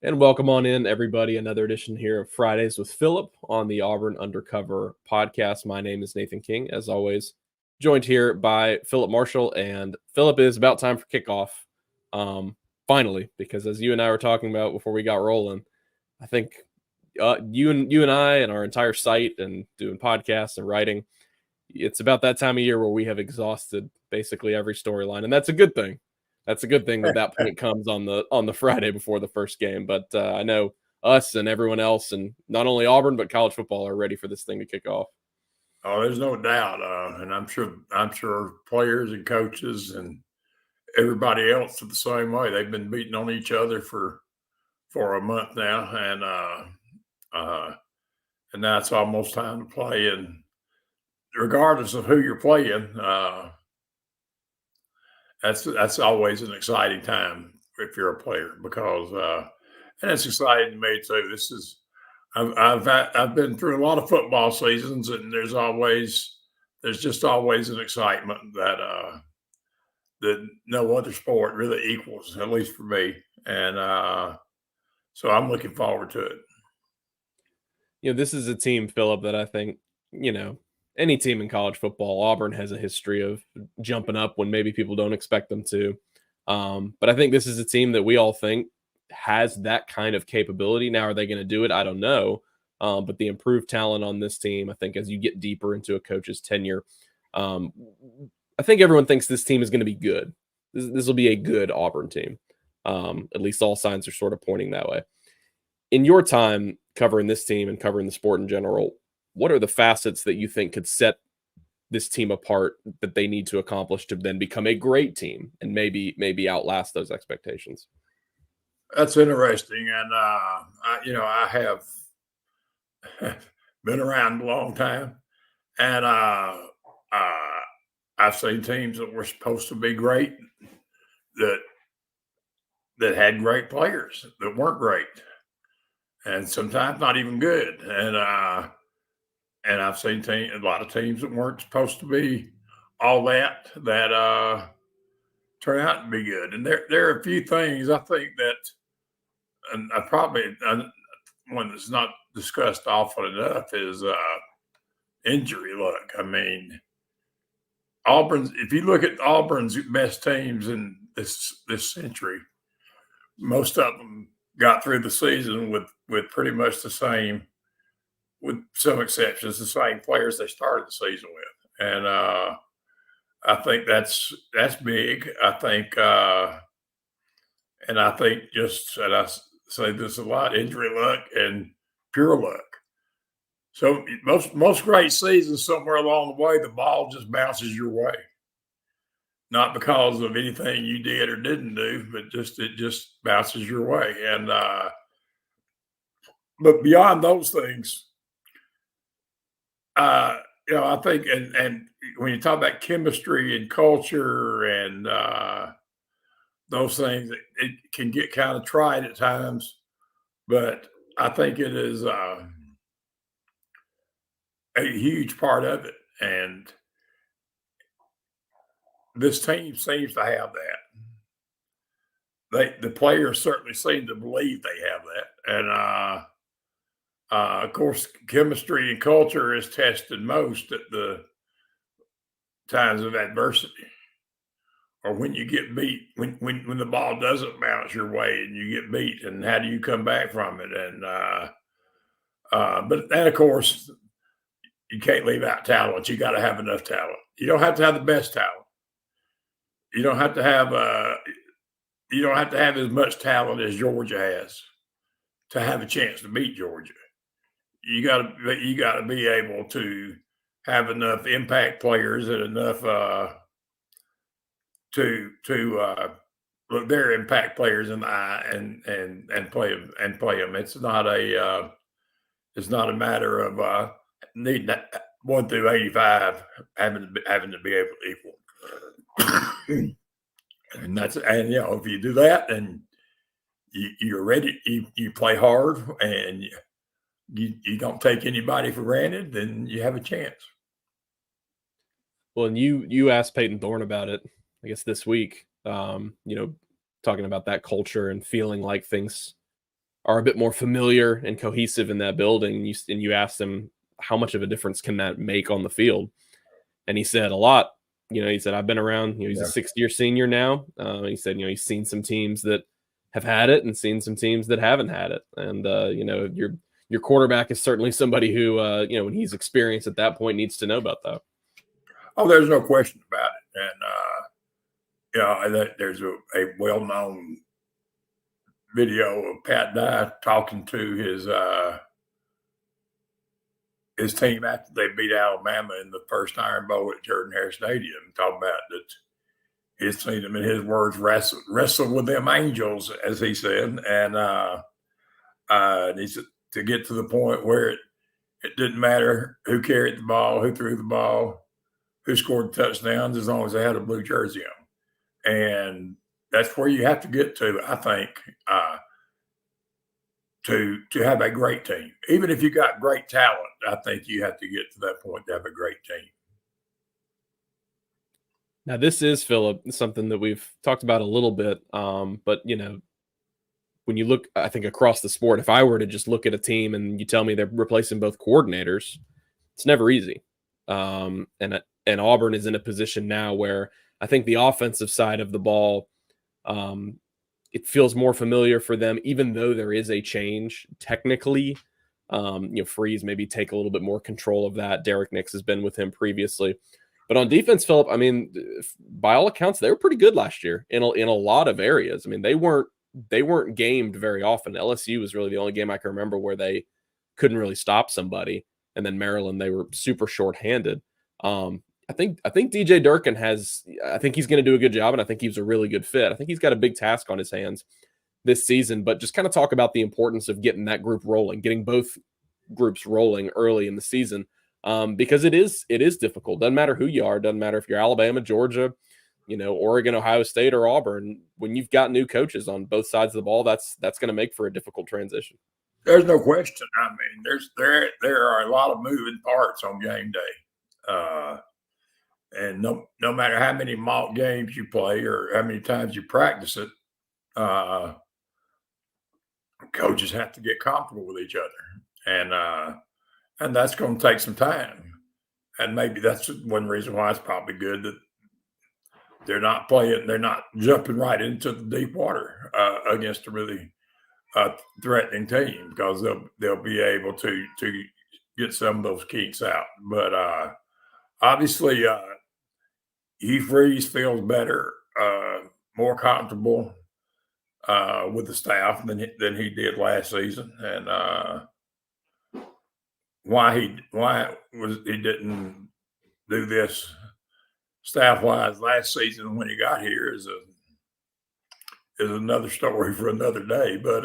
And welcome on in, everybody. Another edition here of Fridays with Phillip on the Auburn Undercover podcast. My name is Nathan King, as always, joined here by Phillip Marshall. And Phillip, is about time for kickoff. Finally, because as you and I were talking about before we got rolling, I think you and I and our entire site and doing podcasts and writing, it's about that time of year where we have exhausted basically every storyline, and that's a good thing. That's a good thing that point comes on the Friday before the first game. But I know us and everyone else, and not only Auburn but college football, are ready for this thing to kick off. Oh, there's no doubt, and I'm sure players and coaches and everybody else are the same way. They've been beating on each other for a month now, and now it's almost time to play. And regardless of who you're playing, that's always an exciting time if you're a player because and it's exciting to me too. I've been through a lot of football seasons, and there's just always an excitement that no other sport really equals, at least for me. And so I'm looking forward to it. This is a team, Phillip, that I think any team in college football, Auburn has a history of jumping up when maybe people don't expect them to. But I think this is a team that we all think has that kind of capability. Now, are they going to do it? I don't know. But the improved talent on this team, I think, as you get deeper into a coach's tenure, I think everyone thinks this team is going to be good. This will be a good Auburn team. At least all signs are sort of pointing that way. In your time covering this team and covering the sport in general, what are the facets that you think could set this team apart that they need to accomplish to then become a great team and maybe outlast those expectations? That's interesting, and I have been around a long time, and I've seen teams that were supposed to be great that had great players that weren't great, and sometimes not even good, and I've seen a lot of teams that weren't supposed to be all that turn out to be good. And there are a few things I think that, and one that's not discussed often enough is injury luck. I mean, if you look at Auburn's best teams in this century, most of them got through the season with pretty much the same, with some exceptions, the same players they started the season with. And I think that's big. I think, and I I say this a lot: injury luck and pure luck. So most great seasons, somewhere along the way, the ball just bounces your way, not because of anything you did or didn't do, but it just bounces your way. And but beyond those things, I think, and when you talk about chemistry and culture and those things, it can get kind of tried at times, but I think it is a huge part of it. And this team seems to have that. The players certainly seem to believe they have that. And of course, chemistry and culture is tested most at the times of adversity, or when you get beat, when the ball doesn't bounce your way and you get beat, and how do you come back from it? And of course, you can't leave out talent. You got to have enough talent. You don't have to have the best talent. You don't have to have as much talent as Georgia has to have a chance to beat Georgia. You got to be able to have enough impact players and enough to look their impact players in the eye and play them. It's not a matter of needing 1 through 85 having to be able to equal. And if you do that, and you're ready, you play hard, and you don't take anybody for granted, then you have a chance. Well, and you asked Peyton Thorne about it, I guess, this week, talking about that culture and feeling like things are a bit more familiar and cohesive in that building. And you asked him how much of a difference can that make on the field, and he said a lot. He said, I've been around. He's a sixth-year senior now. He said, he's seen some teams that have had it and seen some teams that haven't had it. And your quarterback is certainly somebody who when he's experienced at that point needs to know about that. Oh, there's no question about it. And there's a well-known video of Pat Dye talking to his team after they beat Alabama in the first Iron Bowl at Jordan-Hare Stadium, talking about that his team, in his words, wrestled with them angels, as he said, and he said to get to the point where it didn't matter who carried the ball, who threw the ball, who scored touchdowns, as long as they had a blue jersey on. And that's where you have to get to, I think, to have a great team. Even if you got great talent, I think you have to get to that point to have a great team. Now, this is, Phillip, something that we've talked about a little bit, but, when you look, I think, across the sport, if I were to just look at a team and you tell me they're replacing both coordinators, it's never easy. And Auburn is in a position now where I think the offensive side of the ball, it feels more familiar for them, even though there is a change technically. Freeze maybe take a little bit more control of that. Derek Nix has been with him previously. But on defense, Phillip, I mean, by all accounts, they were pretty good last year in a lot of areas. I mean, they weren't gamed very often. LSU was really the only game I can remember where they couldn't really stop somebody. And then Maryland, they were super shorthanded. I think DJ Durkin I think he's going to do a good job, and I think he's a really good fit. I think he's got a big task on his hands this season, but just kind of talk about the importance of getting that group rolling, getting both groups rolling early in the season, because it is difficult. Doesn't matter who you are. Doesn't matter if you're Alabama, Georgia, Oregon, Ohio State, or Auburn. When you've got new coaches on both sides of the ball, that's going to make for a difficult transition. There's no question. I mean, there are a lot of moving parts on game day. And no matter how many mock games you play or how many times you practice it, coaches have to get comfortable with each other, and that's going to take some time. And maybe that's one reason why it's probably good that they're not jumping right into the deep water against a really threatening team, because they'll be able to get some of those kinks out. But obviously, Hugh Freeze feels better, more comfortable with the staff than he did last season, and why he didn't do this staff wise last season when he got here is another story for another day. But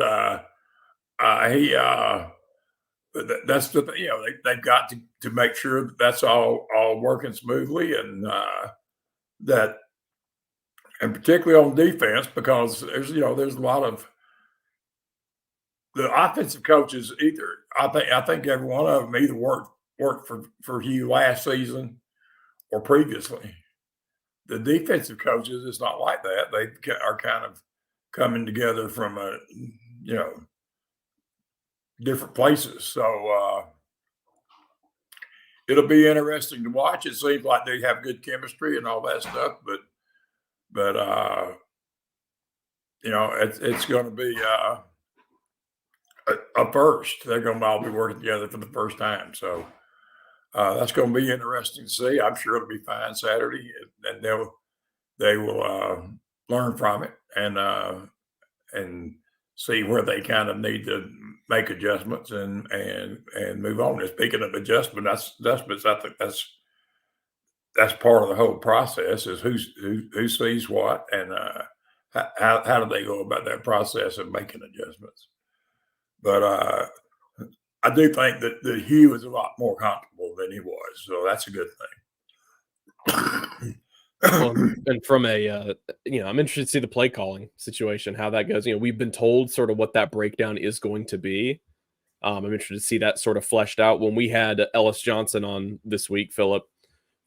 that's the thing, they've got to make sure that that's all working smoothly, and that, and particularly on defense, because there's a lot of the offensive coaches either. I think every one of them either worked for Hugh last season or previously. The defensive coaches, it's not like that. They are kind of coming together from different places. So it'll be interesting to watch. It seems like they have good chemistry and all that stuff, but it's going to be a first. They're going to all be working together for the first time. So that's going to be interesting to see. I'm sure it'll be fine Saturday, and they will learn from it and see where they kind of need to make adjustments and move on. And speaking of adjustments, I think that's part of the whole process, is who sees what, and how do they go about that process of making adjustments. But I do think that Hugh is a lot more comfortable than he was, so that's a good thing. Well, and from I'm interested to see the play calling situation, how that goes. We've been told sort of what that breakdown is going to be. I'm interested to see that sort of fleshed out. When we had Ellis Johnson on this week, Phillip,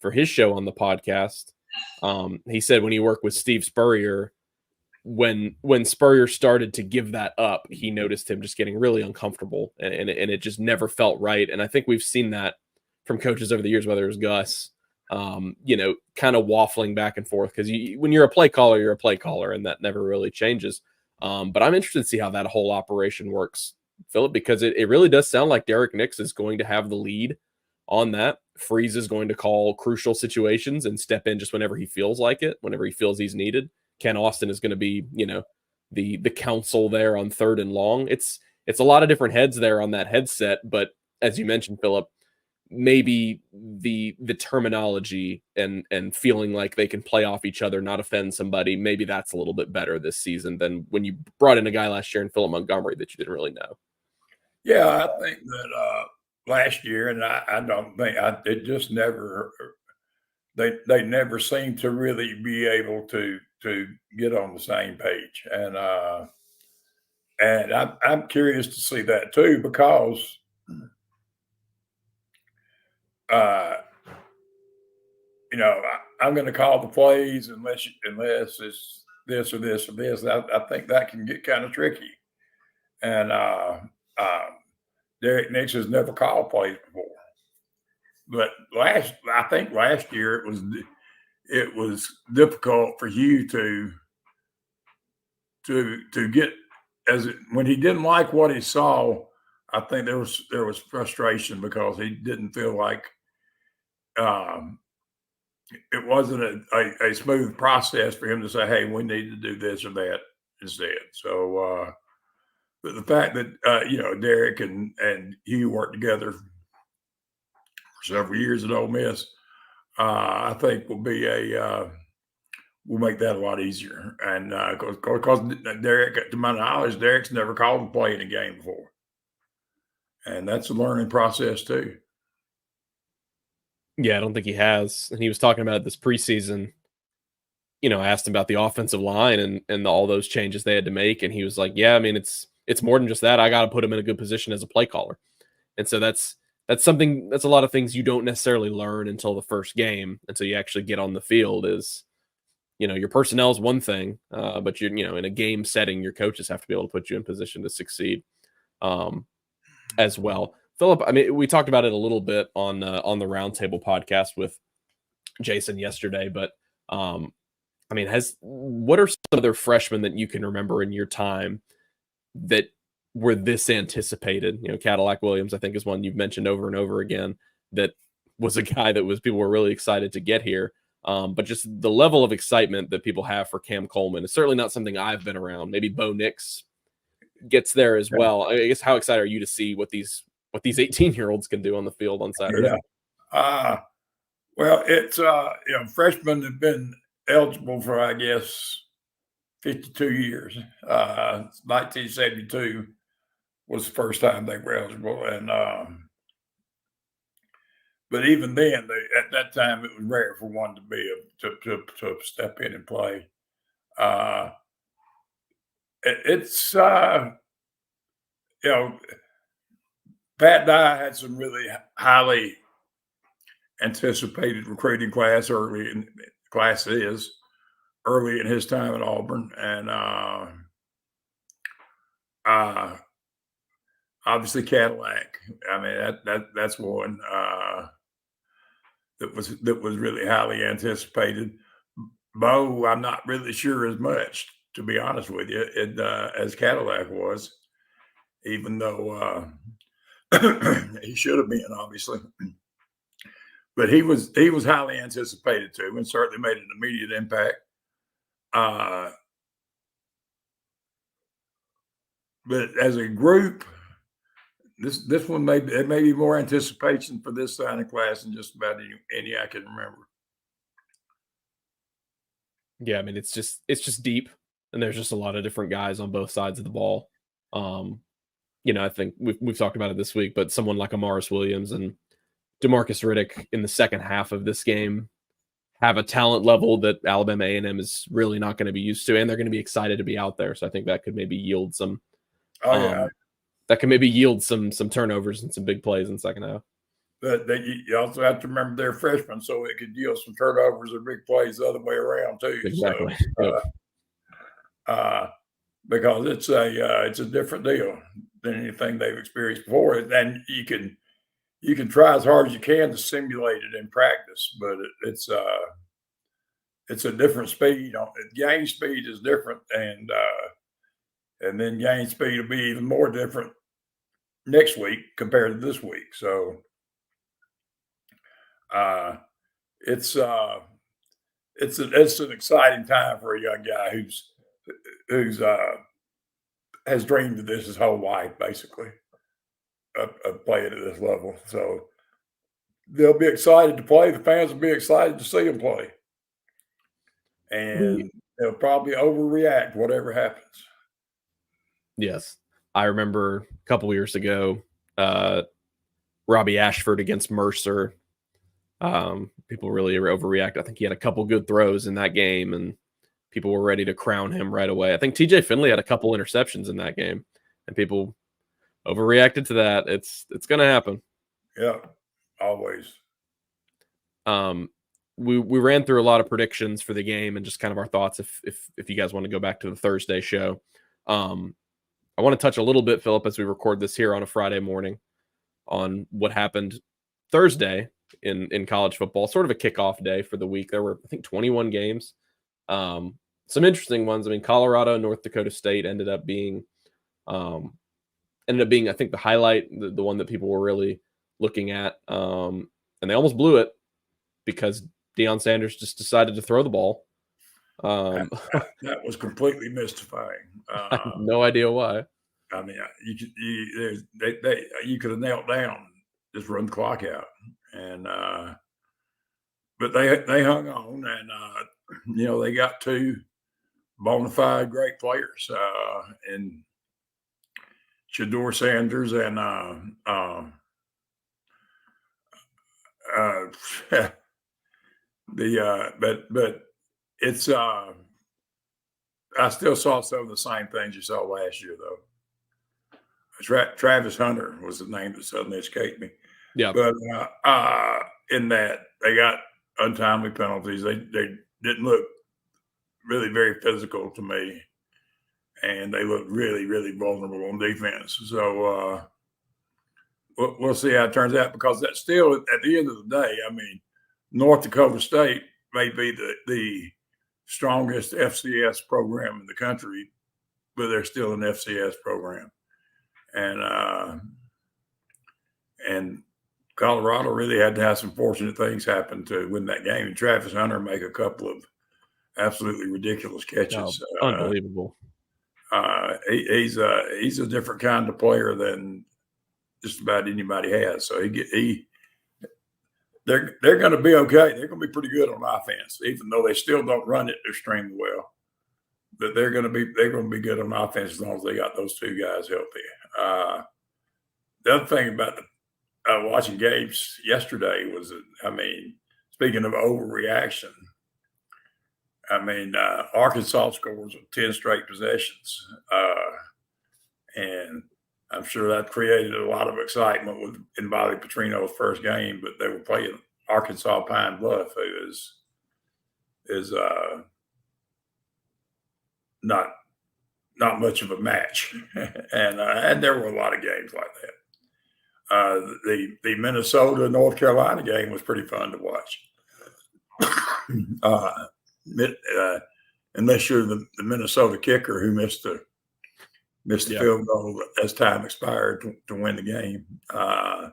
for his show on the podcast, he said when he worked with Steve Spurrier, when Spurrier started to give that up, he noticed him just getting really uncomfortable, and it just never felt right. And I think we've seen that from coaches over the years, whether it was Gus, kind of waffling back and forth, because when you're a play caller, you're a play caller, and that never really changes. But I'm interested to see how that whole operation works, Phillip, because it really does sound like Derek Nix is going to have the lead on that. Freeze is going to call crucial situations and step in just whenever he feels like it, whenever he feels he's needed. Ken Austin is going to be, the counsel there on 3rd and long. It's a lot of different heads there on that headset, but as you mentioned, Phillip, maybe the terminology and feeling like they can play off each other, not offend somebody, maybe that's a little bit better this season than when you brought in a guy last year in Phillip Montgomery that you didn't really know. Yeah, I think that last year, and I don't think it just never they never seem to really be able to get on the same page, and I'm curious to see that too, because I'm going to call the plays unless it's this or this or this. I think that can get kind of tricky, and Derek Nix has never called plays before. But I think last year it was difficult for Hugh to get when he didn't like what he saw. I think there was frustration because he didn't feel like it wasn't a smooth process for him to say, "Hey, we need to do this or that instead." So, but the fact that Derek and Hugh worked together for several years at Ole Miss, I think will make that a lot easier. And because Derek, to my knowledge, Derek's never called a play in a game before, and that's a learning process too. Yeah, I don't think he has. And he was talking about it this preseason. I asked him about the offensive line and all those changes they had to make, and he was like, "Yeah, I mean, it's more than just that. I got to put him in a good position as a play caller." And so that's a lot of things you don't necessarily learn until the first game, until you actually get on the field. Is your personnel is one thing, but you're in a game setting, your coaches have to be able to put you in position to succeed, as well. Phillip, I mean, we talked about it a little bit on the Roundtable podcast with Jason yesterday, but I mean, what are some other freshmen that you can remember in your time that were this anticipated? Cadillac Williams, I think, is one you've mentioned over and over again. That was a guy that people were really excited to get here. But just the level of excitement that people have for Cam Coleman is certainly not something I've been around. Maybe Bo Nix gets there as well. I guess, how excited are you to see what these 18-year-olds can do on the field on Saturday? Yeah. Well, it's freshmen have been eligible for, I guess, 52 years. 1972 was the first time they were eligible, and but even then, at that time, it was rare for one to be able to step in and play. It's Pat Dye had some really highly anticipated recruiting classes early in his time at Auburn, and obviously Cadillac. I mean, that's one that was really highly anticipated. Bo, I'm not really sure as much, to be honest with you, as Cadillac was, even though he should have been, obviously. But he was highly anticipated too, and certainly made an immediate impact. But as a group, this one may be more anticipation for this signing class than just about any I can remember. Yeah, I mean, it's just deep, and there's just a lot of different guys on both sides of the ball. I think we've talked about it this week, but someone like Amaris Williams and DeMarcus Riddick in the second half of this game have a talent level that Alabama A&M is really not going to be used to, and they're going to be excited to be out there. So I think that could maybe yield some. That can maybe yield some turnovers and some big plays in the second half. But you also have to remember they're freshmen, so it could yield some turnovers and big plays the other way around too. Exactly. So, because it's a different deal than anything they've experienced before. And you can try as hard as you can to simulate it in practice, but it's a different speed. Game speed is different, and then game speed will be even more different next week compared to this week. So it's an exciting time for a young guy who's has dreamed of this his whole life, basically, of playing at this level. So they'll be excited to play. The fans will be excited to see him play, and they'll probably overreact whatever happens. Yes. I remember a couple years ago, Robbie Ashford against Mercer. People really overreact. I think he had a couple good throws in that game, and people were ready to crown him right away. I think TJ Finley had a couple interceptions in that game, and people overreacted to that. It's going to happen. Yeah, always. We ran through a lot of predictions for the game and just kind of our thoughts. If you guys want to go back to the Thursday show, I want to touch a little bit, Phillip, as we record this here on a Friday morning, on what happened Thursday in college football. Sort of a kickoff day for the week. There were, I think, 21 games. Some interesting ones. I mean, Colorado, North Dakota State ended up being, I think, the highlight, the one that people were really looking at. And they almost blew it because Deion Sanders just decided to throw the ball. That was completely mystifying. I have no idea why. I mean, you could have knelt down, just run the clock out, and but they hung on, and they got two bona fide great players, and Shedeur Sanders and but it's I still saw some of the same things you saw last year, though. Travis Hunter was the name that suddenly escaped me. Yeah, but in that they got untimely penalties. They didn't look really very physical to me, and they looked really, really vulnerable on defense. So we'll see how it turns out, because that's still, at the end of the day, I mean, North Dakota State may be the strongest FCS program in the country, but they're still an FCS program. And Colorado really had to have some fortunate things happen to win that game. And Travis Hunter make a couple of absolutely ridiculous catches. Unbelievable. He's a different kind of player than just about anybody has. So they're going to be okay. They're going to be pretty good on offense, even though they still don't run it extremely well. But they're going to be good on offense as long as they got those two guys healthy. The other thing about watching games yesterday was, speaking of overreaction, Arkansas scores 10 straight possessions, and I'm sure that created a lot of excitement in Bobby Petrino's first game. But they were playing Arkansas Pine Bluff, who is not much of a match, and there were a lot of games like that. The Minnesota North Carolina game was pretty fun to watch. Unless you're the Minnesota kicker who missed the field goal as time expired to win the game. I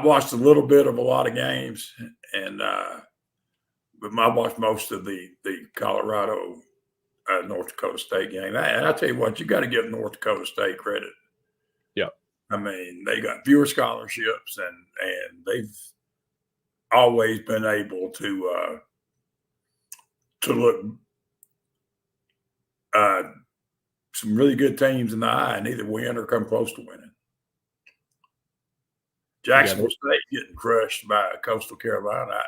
watched a little bit of a lot of games, but I watched most of the Colorado North Dakota State game. And I tell you what, you got to give North Dakota State credit. Yeah, they got fewer scholarships, and they've always been able to look some really good teams in the eye and either win or come close to winning. Jacksonville State getting crushed by Coastal Carolina.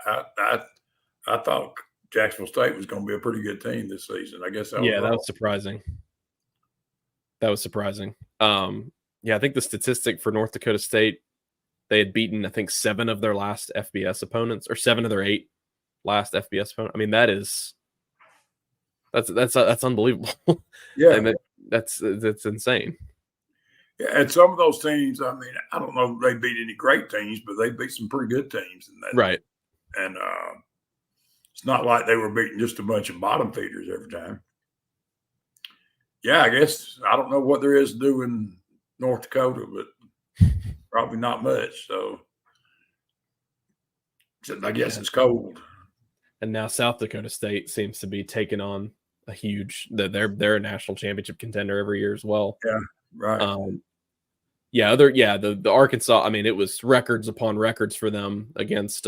I thought Jacksonville State was going to be a pretty good team this season. I guess that was surprising. That was surprising. I think the statistic for North Dakota State, they had beaten, I think, 7 of their last FBS opponents, or 7 of their 8 last FBS opponent. I mean, that's unbelievable. Yeah. And that's insane. Yeah, and some of those teams, I mean, I don't know if they beat any great teams, but they beat some pretty good teams in that. Right. And it's not like they were beating just a bunch of bottom feeders every time. Yeah, I guess I don't know what there is to do in North Dakota, but probably not much. So I guess it's cold. And now South Dakota State seems to be taking on a huge. They're a national championship contender every year as well. Yeah, right. The Arkansas. I mean, it was records upon records for them against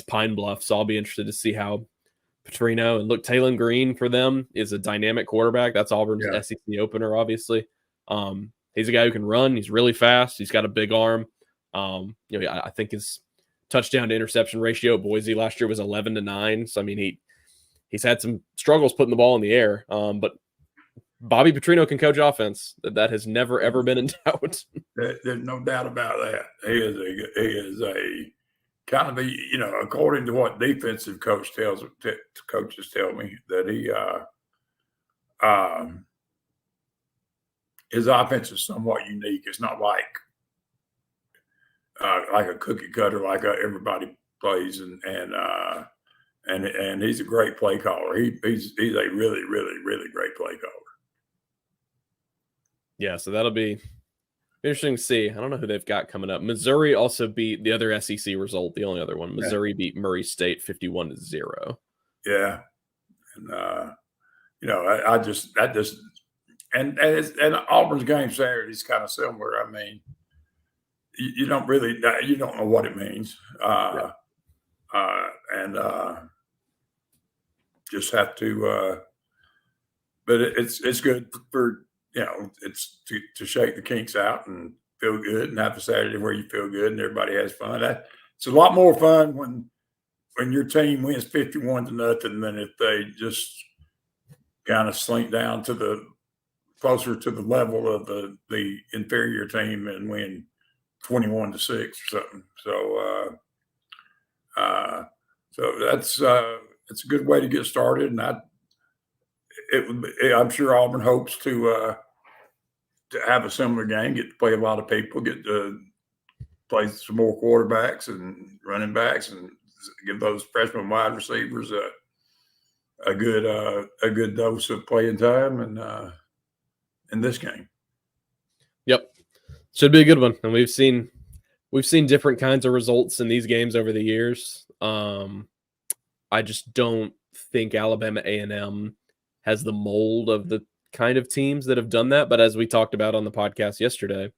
Pine Bluff. So I'll be interested to see how Petrino and Taylon Green for them is a dynamic quarterback. That's Auburn's SEC opener, obviously. He's a guy who can run. He's really fast. He's got a big arm. I think his touchdown to interception ratio at Boise last year was 11-9. So I mean, he's had some struggles putting the ball in the air. But Bobby Petrino can coach offense. That has never ever been in doubt. There's no doubt about that. He is a kind of a, according to what defensive coaches tell me, that he his offense is somewhat unique. It's not like a cookie cutter like everybody plays, and he's a great play caller. He's a really, really, really great play caller. Yeah, so that'll be interesting to see. I don't know who they've got coming up. Missouri also beat the other SEC result, the only other one. Missouri beat Murray State 51-0. Yeah, and and Auburn's game Saturday is kind of similar. I mean, you don't know what it means, and just have to. But it's good for it's to shake the kinks out and feel good and have a Saturday where you feel good and everybody has fun. It's a lot more fun when your team wins 51-0 than if they just kind of slink down to closer to the level of the inferior team and win 21-6 or something. So that's it's a good way to get started, and I'm sure Auburn hopes to have a similar game, get to play a lot of people, get to play some more quarterbacks and running backs, and give those freshman wide receivers a good dose of playing time and in this game. Yep, should be a good one. And we've seen different kinds of results in these games over the years. I just don't think Alabama A&M has the mold of the kind of teams that have done that. But as we talked about on the podcast yesterday,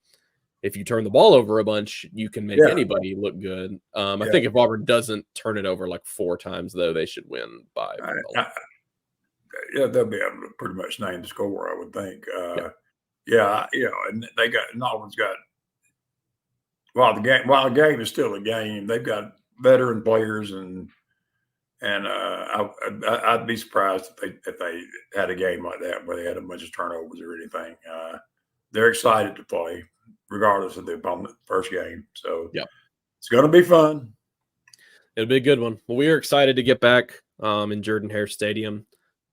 if you turn the ball over a bunch, you can make anybody look good. I think if Auburn doesn't turn it over like 4 times, though, they should win by. They'll be able to pretty much name the score, I would think. And Auburn's got. While the game is still a game, they've got veteran players, and I'd be surprised if they had a game like that where they had a bunch of turnovers or anything. They're excited to play, regardless of the opponent first game. So it's going to be fun. It'll be a good one. Well, we are excited to get back in Jordan-Hare Stadium,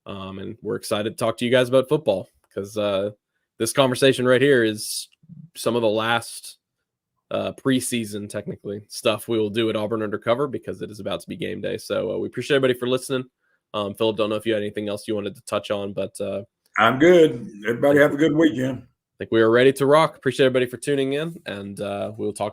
and we're excited to talk to you guys about football because this conversation right here is some of the last preseason, technically, stuff we will do at Auburn Undercover because it is about to be game day. So we appreciate everybody for listening. Phillip, don't know if you had anything else you wanted to touch on, but I'm good. Everybody have a good weekend. I think we are ready to rock. Appreciate everybody for tuning in, and we'll talk to